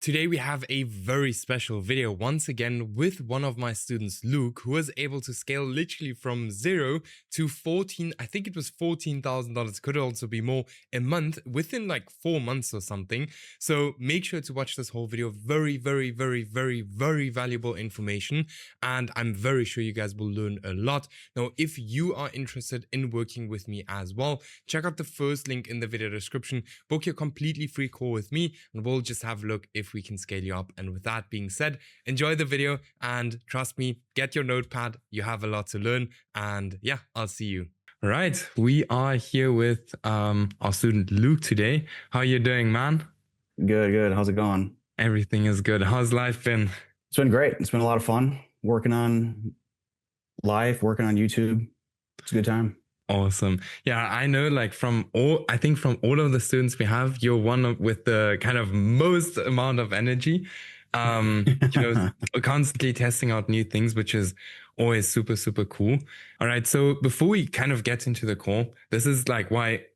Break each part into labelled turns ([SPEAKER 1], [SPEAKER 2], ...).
[SPEAKER 1] Today we have a very special video once again with one of my students, Luke, who was able to scale literally from 0 to 14, I think it was $14,000, could also be more, a month within like 4 months or something. So make sure to watch this whole video. Very valuable information, and I'm very sure you guys will learn a lot. Now, if you are interested in working with me as well, check out the first link in the video description, book your completely free call with me, and we'll just have a look if we can scale you up. And with that being said, enjoy the video, and trust me, get your notepad, you have a lot to learn. And yeah, I'll see you. All right, we are here with our student Luke today. How are you doing, man?
[SPEAKER 2] Good. How's it going?
[SPEAKER 1] Everything is good. How's life been?
[SPEAKER 2] It's been great. It's been a lot of fun working on life, working on YouTube. It's a good time.
[SPEAKER 1] Awesome. Yeah, I know, like from all of the students we have, you're one with the kind of most amount of energy. Constantly testing out new things, which is always super cool. All right. So before we kind of get into the call, this is like why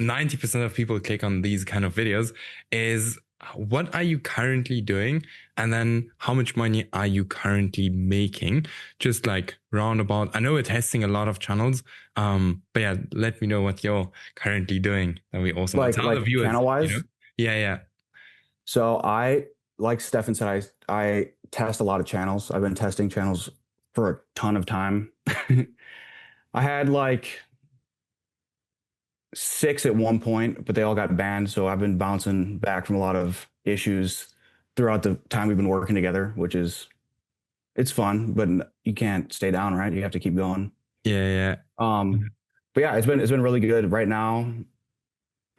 [SPEAKER 1] 90% of people click on these kind of videos is, what are you currently doing? And then how much money are you currently making? Just like roundabout. I know we're testing a lot of channels. But yeah, let me know what you're currently doing. That'd be awesome.
[SPEAKER 2] Like channel wise?
[SPEAKER 1] Yeah.
[SPEAKER 2] So like Stefan said, I test a lot of channels. I've been testing channels for a ton of time. I had like 6 at one point, but they all got banned. So I've been bouncing back from a lot of issues throughout the time we've been working together, it's fun, but you can't stay down, right? You have to keep going.
[SPEAKER 1] Yeah.
[SPEAKER 2] But yeah, it's been really good. Right now,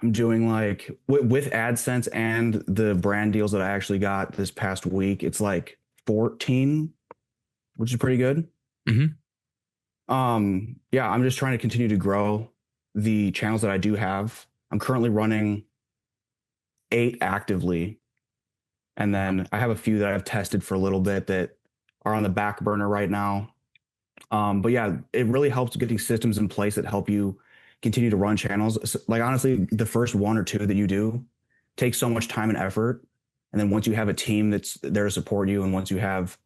[SPEAKER 2] I'm doing like with AdSense and the brand deals that I actually got this past week, it's like 14, which is pretty good. Yeah, I'm just trying to continue to grow the channels that I do have. I'm currently running 8 actively, and then I have a few that I've tested for a little bit that are on the back burner right now. But yeah, it really helps getting systems in place that help you continue to run channels. So, like honestly, the first 1 or 2 that you do takes so much time and effort. And then once you have a team that's there to support you, and once you have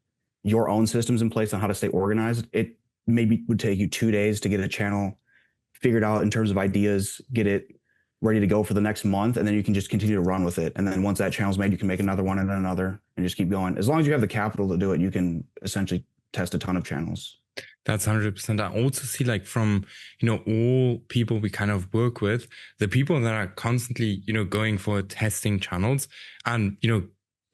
[SPEAKER 2] your own systems in place on how to stay organized, it maybe would take you 2 days to get a channel figured out in terms of ideas, get it ready to go for the next month, and then you can just continue to run with it. And then once that channel's made, you can make another one and then another, and just keep going. As long as you have the capital to do it, you can essentially test a ton of channels.
[SPEAKER 1] That's 100%. I also see, like, from, all people we kind of work with, the people that are constantly, going for testing channels and,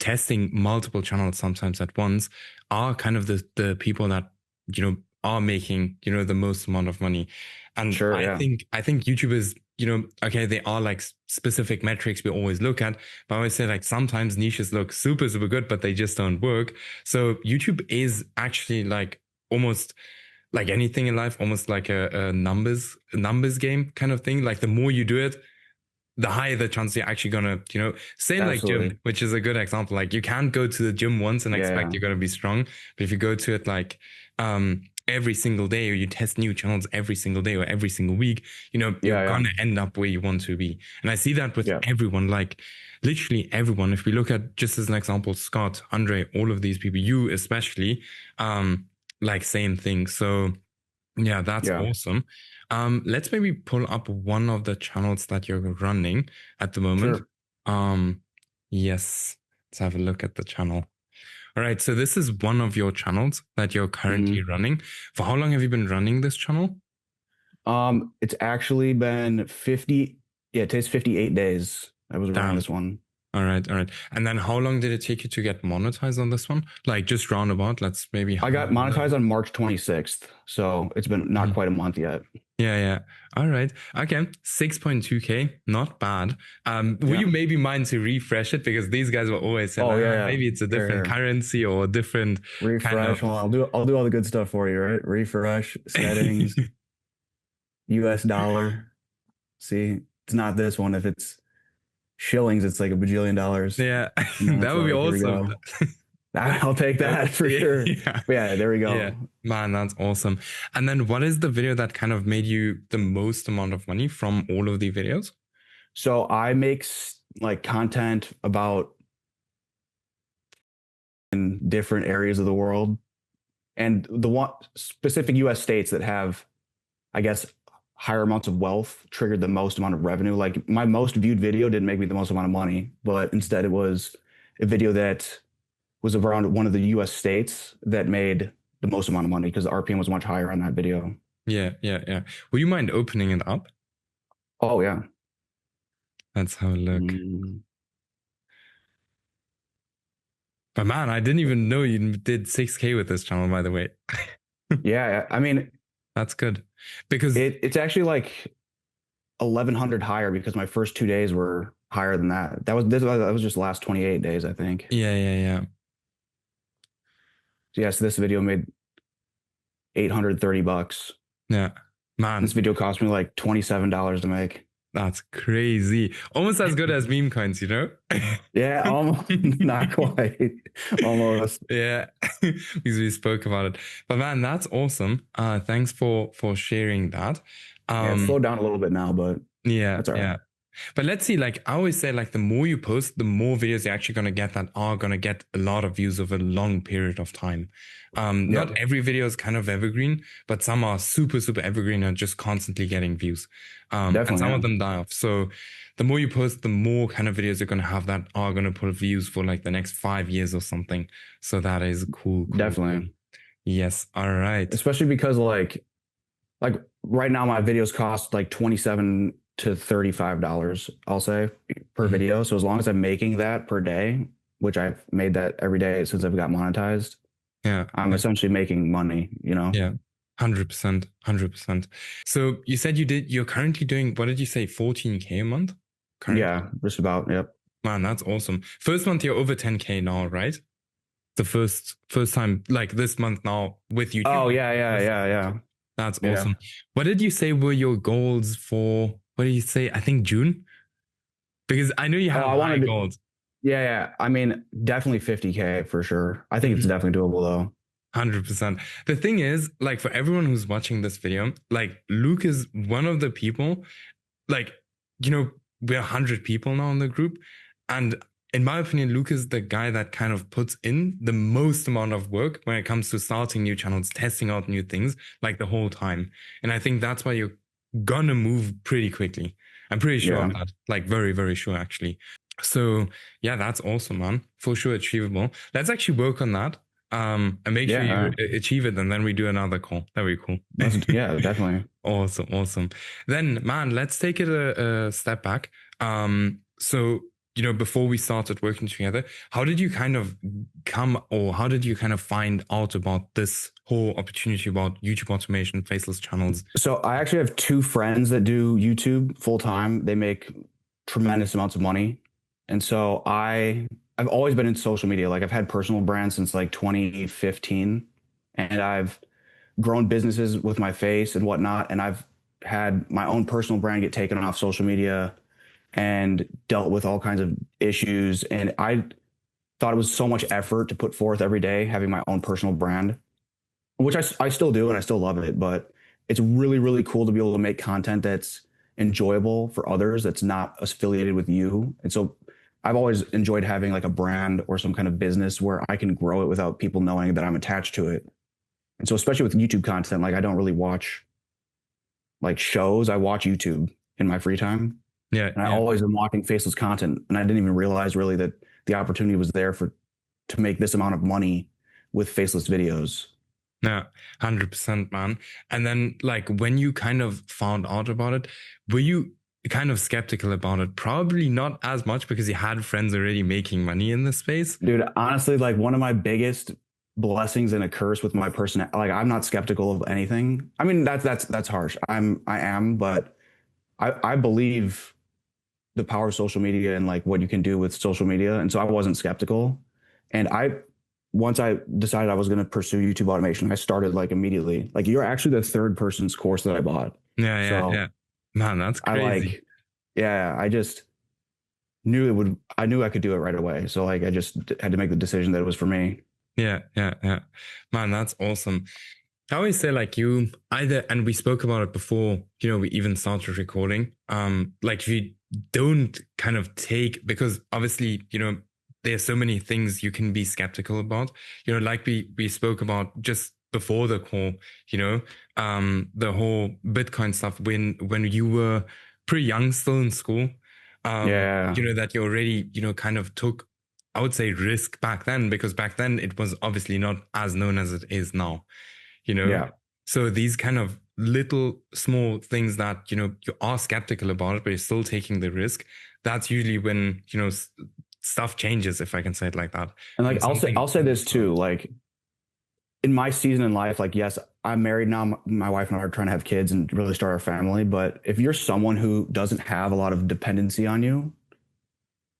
[SPEAKER 1] testing multiple channels sometimes at once are kind of the people that, are making, the most amount of money. And
[SPEAKER 2] sure,
[SPEAKER 1] I think YouTube is, okay, they are like specific metrics we always look at, but I always say, like, sometimes niches look super good, but they just don't work. So YouTube is actually like almost like anything in life, almost like a numbers game kind of thing. Like, the more you do it, the higher the chance you're actually gonna, say, like gym, which is a good example. Like, you can't go to the gym once and expect you're gonna be strong, but if you go to it like every single day, or you test new channels every single day or every single week, you're gonna end up where you want to be. And I see that with everyone, like literally everyone. If we look at, just as an example, Scott, Andre, all of these people, you especially, like, same thing. So yeah, that's awesome. Let's maybe pull up one of the channels that you're running at the moment. Sure. Yes, let's have a look at the channel. All right, so this is one of your channels that you're currently running. For how long have you been running this channel?
[SPEAKER 2] It's actually been 50. Yeah, it takes 58 days. I was running this one.
[SPEAKER 1] All right. And then how long did it take you to get monetized on this one? Like, just roundabout, let's maybe.
[SPEAKER 2] I got monetized on March 26th. So it's been not quite a month yet.
[SPEAKER 1] Yeah. All right. Okay. 6.2K. Not bad. Would you maybe mind to refresh it? Because these guys will always say, maybe it's a different currency or a different
[SPEAKER 2] refresh. Well, I'll do all the good stuff for you, right? Refresh, settings, US dollar. See, it's not this one. If it's shillings, it's like $1 bajillion.
[SPEAKER 1] Yeah, that would be awesome.
[SPEAKER 2] I'll take that for sure. Yeah, there we go.
[SPEAKER 1] Yeah, man, that's awesome. And then what is the video that kind of made you the most amount of money from all of the videos?
[SPEAKER 2] So I make like content about different areas of the world. And the one specific US states that have, I guess, higher amounts of wealth triggered the most amount of revenue. Like my most viewed video didn't make me the most amount of money, but instead it was a video that was around one of the US states that made the most amount of money because the RPM was much higher on that video.
[SPEAKER 1] Yeah, yeah, yeah. Would you mind opening it up?
[SPEAKER 2] Oh yeah.
[SPEAKER 1] Let's have a look.
[SPEAKER 2] Mm,
[SPEAKER 1] But man, I didn't even know you did 6K with this channel, by the way.
[SPEAKER 2] yeah, I mean
[SPEAKER 1] That's good. Because
[SPEAKER 2] it's actually like 1100 higher because my first 2 days were higher than that. That was just the last 28 days, I think.
[SPEAKER 1] yeah, yeah, yeah.
[SPEAKER 2] So yes, this video made $830.
[SPEAKER 1] Yeah.
[SPEAKER 2] This
[SPEAKER 1] Man,
[SPEAKER 2] video cost me like $27 to make.
[SPEAKER 1] that's crazy. Almost as good as meme coins, you know?
[SPEAKER 2] Yeah, almost not quite. Almost.
[SPEAKER 1] Yeah. Because we spoke about it. But man, that's awesome. Thanks for sharing that.
[SPEAKER 2] Yeah, it's slowed down a little bit now, but
[SPEAKER 1] Yeah,
[SPEAKER 2] that's all right.
[SPEAKER 1] yeah. But let's see, like I always say, like the more you post, the more videos you're actually gonna get that are gonna get a lot of views over a long period of time. Not
[SPEAKER 2] Yep,
[SPEAKER 1] every video is kind of evergreen, but some are super, super evergreen and just constantly getting views. And
[SPEAKER 2] definitely.
[SPEAKER 1] some
[SPEAKER 2] Yeah,
[SPEAKER 1] of them die off. So the more you post, the more kind of videos you're gonna have that are gonna pull views for like the next 5 years or something. So that is cool, cool, cool.
[SPEAKER 2] definitely.
[SPEAKER 1] Yes, all right.
[SPEAKER 2] Especially because like right now my videos cost like 27 to $35, I'll say, per
[SPEAKER 1] Mhm.
[SPEAKER 2] video. So as long as I'm making that per day, which I've made that every day since I've got monetized,
[SPEAKER 1] Yeah,
[SPEAKER 2] I'm
[SPEAKER 1] yeah.
[SPEAKER 2] essentially making money, you know?
[SPEAKER 1] Yeah, 100%, 100%. So you said you're currently doing, what did you say, 14K a month currently?
[SPEAKER 2] Yeah, just about. Yep.
[SPEAKER 1] Man, that's awesome. First month you're over 10K now, right? The first time, like this month now with YouTube.
[SPEAKER 2] Oh
[SPEAKER 1] Like,
[SPEAKER 2] yeah, yeah,
[SPEAKER 1] first-
[SPEAKER 2] yeah, yeah.
[SPEAKER 1] that's
[SPEAKER 2] Yeah.
[SPEAKER 1] awesome. What did you say were your goals for, what did you say? I think June? Because I know you
[SPEAKER 2] Oh,
[SPEAKER 1] have
[SPEAKER 2] I
[SPEAKER 1] high
[SPEAKER 2] wanted to,
[SPEAKER 1] goals.
[SPEAKER 2] yeah, yeah. I mean, definitely 50K for sure. I think it's definitely doable though.
[SPEAKER 1] 100%. The thing is, like for everyone who's watching this video, like Luke is one of the people, like, we're 100 people now in the group. And in my opinion, Luke is the guy that kind of puts in the most amount of work when it comes to starting new channels, testing out new things, like the whole time. And I think that's why you're gonna move pretty quickly. I'm pretty sure of
[SPEAKER 2] Yeah.
[SPEAKER 1] that. Like, very, very sure, actually. So, yeah, that's awesome, man. For sure, achievable. Let's actually work on that. And make sure you
[SPEAKER 2] Yeah.
[SPEAKER 1] achieve it, and then we do another call. That'd be cool.
[SPEAKER 2] Yeah, definitely.
[SPEAKER 1] Awesome, awesome. Then, man, let's take it a step back. So, before we started working together, how did you kind of come, or how did you kind of find out about this whole opportunity about YouTube automation, faceless channels?
[SPEAKER 2] So I actually have two friends that do YouTube full time. They make tremendous amounts of money. And so I've always been in social media. Like I've had personal brands since like 2015 and I've grown businesses with my face and whatnot. And I've had my own personal brand get taken off social media and dealt with all kinds of issues. And I thought it was so much effort to put forth every day, having my own personal brand, which I still do and I still love it. But it's really, really cool to be able to make content that's enjoyable for others that's not affiliated with you. And so I've always enjoyed having like a brand or some kind of business where I can grow it without people knowing that I'm attached to it. And so, especially with YouTube content, like I don't really watch like shows. I watch YouTube in my free time.
[SPEAKER 1] Yeah,
[SPEAKER 2] And I
[SPEAKER 1] yeah.
[SPEAKER 2] always am watching faceless content. And I didn't even realize really that the opportunity was there to make this amount of money with faceless videos.
[SPEAKER 1] Yeah, 100%, man. And then, like, when you kind of found out about it, were you kind of skeptical about it? Probably not as much because you had friends already making money in this space.
[SPEAKER 2] Dude, honestly, like one of my biggest blessings and a curse with my person, like I'm not skeptical of anything. I mean, that's harsh. I am, but I believe the power of social media and like what you can do with social media. And so I wasn't skeptical. And once I decided I was going to pursue YouTube automation, I started like immediately. Like you're actually the third person's course that I bought.
[SPEAKER 1] Yeah, yeah,
[SPEAKER 2] So
[SPEAKER 1] yeah. Man, that's
[SPEAKER 2] I
[SPEAKER 1] crazy.
[SPEAKER 2] yeah, I just knew it would, I knew I could do it right away. So like I just had to make the decision that it was for me.
[SPEAKER 1] Yeah, yeah, yeah. Man, that's awesome. I always say like you either, and we spoke about it before, we even started recording. Like if you don't kind of take, because obviously, there's so many things you can be skeptical about. Like we spoke about just before the call, the whole Bitcoin stuff when you were pretty young, still in school.
[SPEAKER 2] Yeah.
[SPEAKER 1] That you already, kind of took, I would say, risk back then, because back then it was obviously not as known as it is now, you know?
[SPEAKER 2] Yeah.
[SPEAKER 1] So these kind of little small things that, you are skeptical about, but you're still taking the risk. That's usually when, stuff changes, if I can say it like that.
[SPEAKER 2] And
[SPEAKER 1] When
[SPEAKER 2] like I'll
[SPEAKER 1] something
[SPEAKER 2] say this too,
[SPEAKER 1] works.
[SPEAKER 2] like in my season in life, like yes, I'm married now. My wife and I are trying to have kids and really start our family. But if you're someone who doesn't have a lot of dependency on you,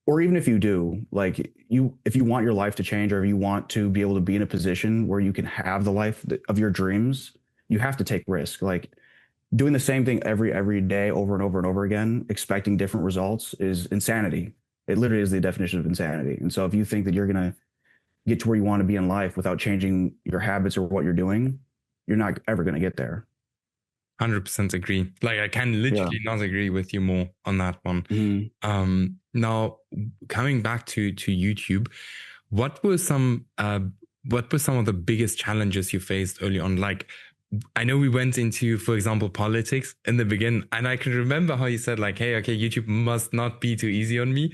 [SPEAKER 2] or even if you do, like if you want your life to change, or if you want to be able to be in a position where you can have the life of your dreams, you have to take risk. Like doing the same thing every day over and over and over again, expecting different results is insanity. It literally is the definition of insanity. And so if you think that you're gonna get to where you want to be in life without changing your habits or what you're doing, you're not ever gonna get there.
[SPEAKER 1] 100% agree. Like I can
[SPEAKER 2] Yeah.
[SPEAKER 1] literally not agree with you more on that one.
[SPEAKER 2] Mhm.
[SPEAKER 1] Now coming back to YouTube, what were some of the biggest challenges you faced early on? Like I know we went into, for example, politics in the beginning, and I can remember how you said like, "Hey, okay, YouTube must not be too easy on me,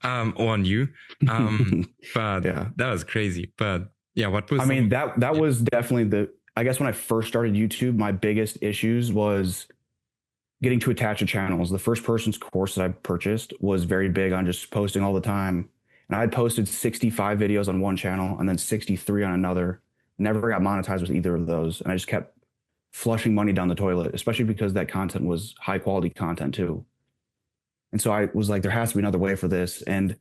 [SPEAKER 1] or on you." But
[SPEAKER 2] Yeah.
[SPEAKER 1] that was crazy. But yeah, what was
[SPEAKER 2] I
[SPEAKER 1] some?
[SPEAKER 2] mean, that
[SPEAKER 1] Yeah.
[SPEAKER 2] was definitely I guess when I first started YouTube, my biggest issues was getting to attach to channels. The first person's course that I purchased was very big on just posting all the time. And I had posted 65 videos on one channel and then 63 on another. Never got monetized with either of those. And I just kept flushing money down the toilet, especially because that content was high quality content too. And so I was like, there has to be another way for this. And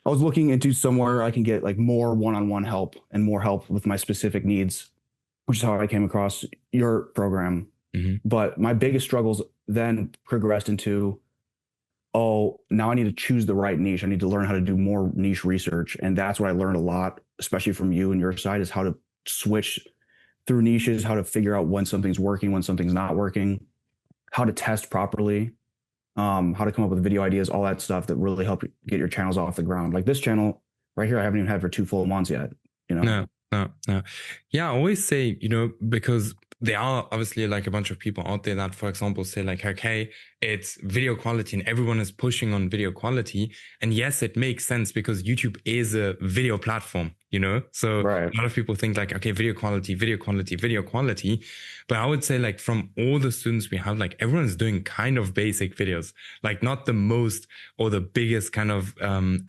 [SPEAKER 2] I was looking into somewhere I can get like more one-on-one help and more help with my specific needs, which is how I came across your program.
[SPEAKER 1] Mhm.
[SPEAKER 2] But my biggest struggles then progressed into, oh, now I need to choose the right niche. I need to learn how to do more niche research. And that's what I learned a lot, especially from you and your side, is how to switch through niches, how to figure out when something's working, when something's not working, how to test properly, how to come up with video ideas, all that stuff that really help get your channels off the ground. Like this channel right here, I haven't even had for 2 full months yet, you know?
[SPEAKER 1] No, no, no. Yeah, I always say, because there are obviously like a bunch of people out there that, for example, say like, okay, it's video quality and everyone is pushing on video quality. And yes, it makes sense because YouTube is a video platform, So
[SPEAKER 2] Right.
[SPEAKER 1] a lot of people think like, okay, video quality, video quality, video quality. But I would say like from all the students we have, like everyone's doing kind of basic videos, like not the most or the biggest kind of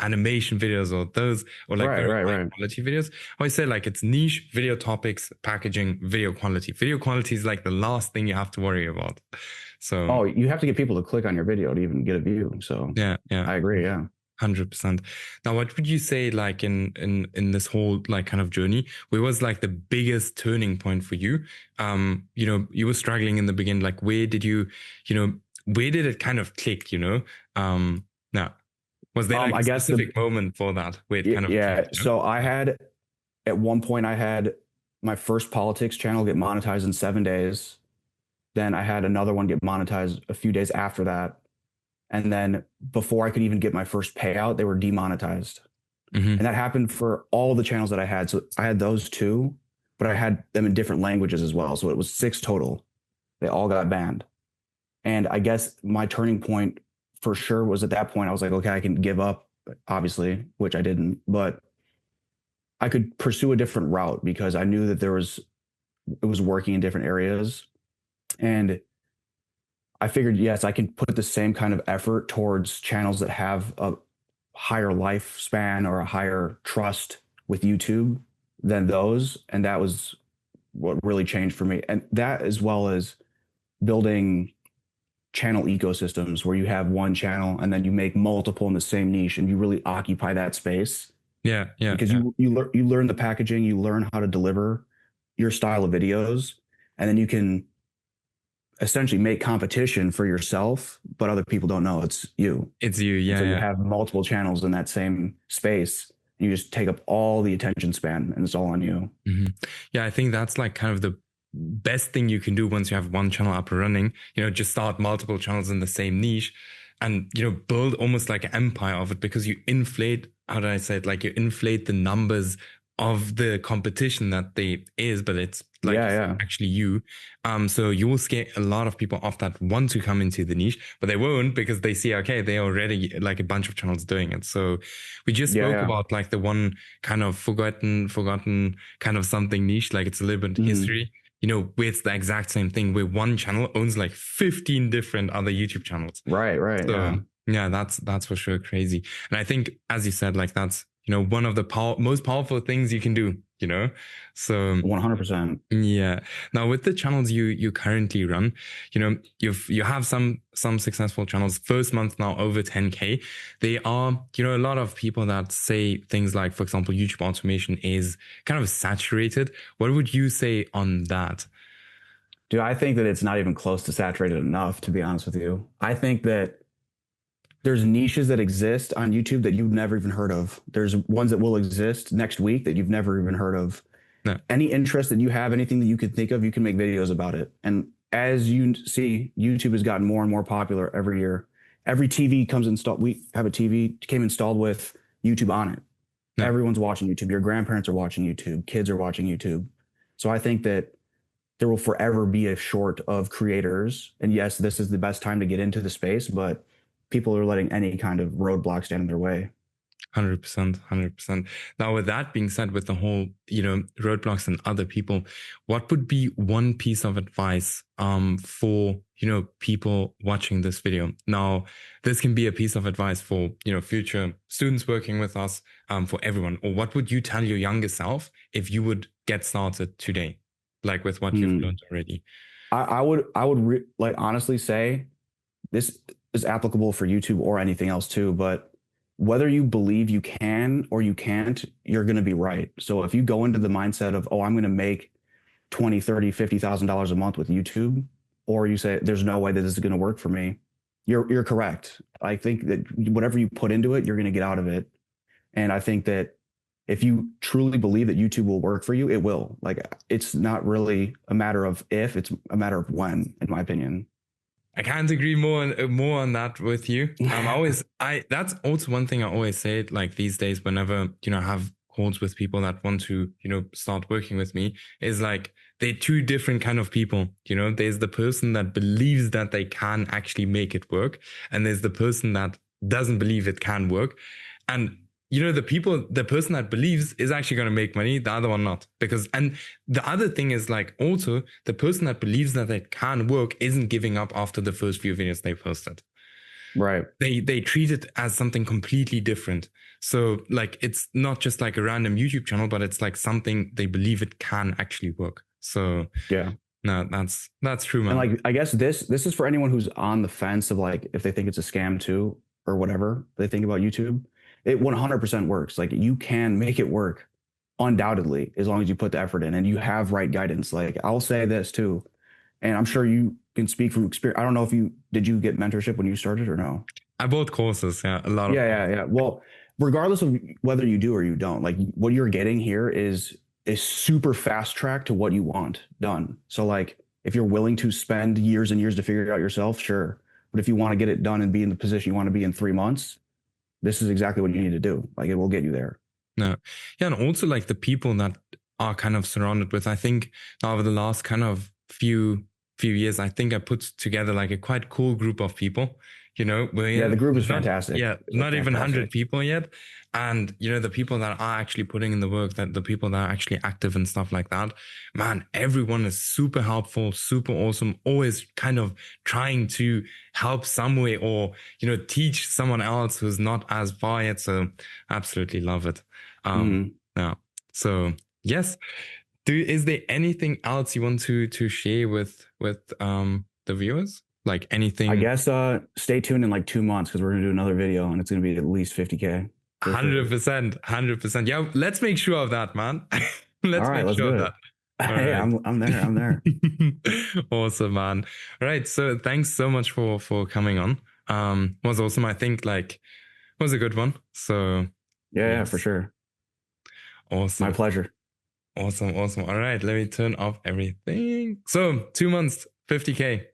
[SPEAKER 1] animation videos or those or like
[SPEAKER 2] Right,
[SPEAKER 1] very
[SPEAKER 2] right,
[SPEAKER 1] high
[SPEAKER 2] right.
[SPEAKER 1] quality videos. I always say like it's niche, video topics, packaging, video quality. Video quality is like the last thing you have to worry about. So
[SPEAKER 2] Oh, you have to get people to click on your video to even get a view. So
[SPEAKER 1] yeah, yeah.
[SPEAKER 2] I agree. Yeah.
[SPEAKER 1] 100%. Now, what would you say, like in this whole like kind of journey, where was like the biggest turning point for you? You were struggling in the beginning. Like, where did it kind of click? Now, was there like
[SPEAKER 2] I
[SPEAKER 1] a
[SPEAKER 2] guess the
[SPEAKER 1] specific moment for that where it kind of
[SPEAKER 2] yeah.
[SPEAKER 1] clicked?
[SPEAKER 2] So I had at one point I had my first politics channel get monetized in 7 days. Then I had another one get monetized a few days after that. And then before I could even get my first payout, they were demonetized.
[SPEAKER 1] Mm-hmm.
[SPEAKER 2] And that happened for all the channels that I had. So I had those two, but I had them in different languages as well. So it was six total. They all got banned. And I guess my turning point for sure was at that point, I was like, okay, I can give up, obviously, which I didn't, but I could pursue a different route because I knew that it was working in different areas. And I figured, yes, I can put the same kind of effort towards channels that have a higher lifespan or a higher trust with YouTube than those. And that was what really changed for me. And that, as well as building channel ecosystems where you have one channel and then you make multiple in the same niche and you really occupy that space
[SPEAKER 1] Yeah, yeah,
[SPEAKER 2] because
[SPEAKER 1] yeah.
[SPEAKER 2] you learn the packaging, you learn how to deliver your style of videos, and then you can essentially make competition for yourself, but other people don't know it's you.
[SPEAKER 1] It's you.
[SPEAKER 2] And
[SPEAKER 1] Yeah,
[SPEAKER 2] so you
[SPEAKER 1] yeah.
[SPEAKER 2] have multiple channels in that same space. You just take up all the attention span and it's all on you.
[SPEAKER 1] Hmm. Yeah, I think that's like kind of the best thing you can do once you have one channel up and running. Just start multiple channels in the same niche. and build almost like an empire of it, because you inflate, how do I say it, like you inflate the numbers of the competition that they is, but it's like
[SPEAKER 2] Yeah,
[SPEAKER 1] you said,
[SPEAKER 2] yeah.
[SPEAKER 1] actually you. So you will scare a lot of people off that want to come into the niche, but they won't, because they see, okay, they already like a bunch of channels doing it. So we just
[SPEAKER 2] Yeah,
[SPEAKER 1] spoke
[SPEAKER 2] yeah.
[SPEAKER 1] about like the one kind of forgotten kind of something niche, like it's a little bit
[SPEAKER 2] Mhm.
[SPEAKER 1] history, where it's the exact same thing, where one channel owns like 15 different other YouTube channels.
[SPEAKER 2] Right, right.
[SPEAKER 1] So
[SPEAKER 2] Yeah.
[SPEAKER 1] yeah, that's for sure crazy. And I think, as you said, like that's one of the most powerful things you can do. So
[SPEAKER 2] 100%.
[SPEAKER 1] yeah. Now with the channels you currently run, you have some successful channels. First month now over 10K. They are, a lot of people that say things like, for example, YouTube automation is kind of saturated. What would you say on that?
[SPEAKER 2] Dude, I think that it's not even close to saturated enough, to be honest with you. I think that there's niches that exist on YouTube that you've never even heard of. There's ones that will exist next week that you've never even heard of.
[SPEAKER 1] No,
[SPEAKER 2] Any interest that you have, anything that you could think of, you can make videos about it. And as you see, YouTube has gotten more and more popular every year. Every TV comes installed. We have a TV came installed with YouTube on it.
[SPEAKER 1] no.
[SPEAKER 2] Everyone's watching YouTube. Your grandparents are watching YouTube. Kids are watching YouTube. So I think that there will forever be a short of creators. And yes, this is the best time to get into the space, but people are letting any kind of roadblock stand in their way.
[SPEAKER 1] 100%, 100%. Now, with that being said, with the whole, roadblocks and other people, what would be one piece of advice for, people watching this video? Now, this can be a piece of advice for, future students working with us, for everyone. Or what would you tell your younger self if you would get started today, like with what you've
[SPEAKER 2] Hmm.
[SPEAKER 1] learned already?
[SPEAKER 2] I would like honestly say this is applicable for YouTube or anything else too, but whether you believe you can or you can't, you're going to be right. So if you go into the mindset of, oh, I'm going to make 20, 30, $50,000 a month with YouTube, or you say there's no way that this is going to work for me, you're correct. I think that whatever you put into it, you're going to get out of it. And I think that if you truly believe that YouTube will work for you, it will. Like it's not really a matter of if, it's a matter of when, in my opinion.
[SPEAKER 1] I can't agree more on that with you. I that's also one thing I always say. Like these days, whenever I have calls with people that want to start working with me, is like they're two different kind of people. There's the person that believes that they can actually make it work, and there's the person that doesn't believe it can work. And the person that believes is actually going to make money, the other one not. And the other thing is like also the person that believes that it can work isn't giving up after the first few videos they posted.
[SPEAKER 2] Right.
[SPEAKER 1] They treat it as something completely different. So like it's not just like a random YouTube channel, but it's like something they believe it can actually work. So
[SPEAKER 2] Yeah.
[SPEAKER 1] no, that's true,
[SPEAKER 2] And
[SPEAKER 1] man.
[SPEAKER 2] like I guess this is for anyone who's on the fence of like if they think it's a scam too or whatever they think about YouTube. It 100% works. Like you can make it work undoubtedly as long as you put the effort in and you have right guidance. Like I'll say this too, and I'm sure you can speak from experience. I don't know if you did you get mentorship when you started or no?
[SPEAKER 1] I bought courses, yeah, a lot of
[SPEAKER 2] Yeah, yeah,
[SPEAKER 1] courses.
[SPEAKER 2] yeah. Well, regardless of whether you do or you don't, like what you're getting here is a super fast track to what you want done. So like if you're willing to spend years and years to figure it out yourself, sure. But if you want to get it done and be in the position you want to be in 3 months, this is exactly what you need to do. Like it will get you there.
[SPEAKER 1] No. Yeah, and also like the people that are kind of surrounded with, I think over the last kind of few years, I think I put together like a quite cool group of people.
[SPEAKER 2] Yeah,
[SPEAKER 1] We're
[SPEAKER 2] the group is
[SPEAKER 1] not,
[SPEAKER 2] fantastic.
[SPEAKER 1] yeah,
[SPEAKER 2] It's like
[SPEAKER 1] not even 100
[SPEAKER 2] fantastic.
[SPEAKER 1] people yet. And the people that are actually putting in the work, that the people that are actually active and stuff like that, man, everyone is super helpful, super awesome, always kind of trying to help some way, or teach someone else who's not as far yet. So absolutely love it.
[SPEAKER 2] Mhm.
[SPEAKER 1] Yeah. So yes. Is there anything else you want to share with the viewers? Like
[SPEAKER 2] I
[SPEAKER 1] anything?
[SPEAKER 2] guess stay tuned in like 2 months because we're gonna do another video and it's gonna be at least 50K for sure.
[SPEAKER 1] 100%, 100%. Yeah, let's make sure of that, man.
[SPEAKER 2] All
[SPEAKER 1] Let's
[SPEAKER 2] right,
[SPEAKER 1] make
[SPEAKER 2] let's
[SPEAKER 1] sure
[SPEAKER 2] do
[SPEAKER 1] of
[SPEAKER 2] it.
[SPEAKER 1] that. All
[SPEAKER 2] Hey,
[SPEAKER 1] right.
[SPEAKER 2] I'm there. I'm there.
[SPEAKER 1] Awesome, man. All right. So thanks so much for coming on. Was awesome. I think like was a good one. So
[SPEAKER 2] Yeah, yeah, for
[SPEAKER 1] yes.
[SPEAKER 2] sure. My
[SPEAKER 1] Awesome.
[SPEAKER 2] pleasure.
[SPEAKER 1] Awesome. Awesome. All right. Let me turn off everything. So 2 months, 50K.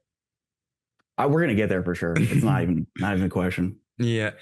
[SPEAKER 2] We're gonna get there for sure. It's not even a question.
[SPEAKER 1] Yeah.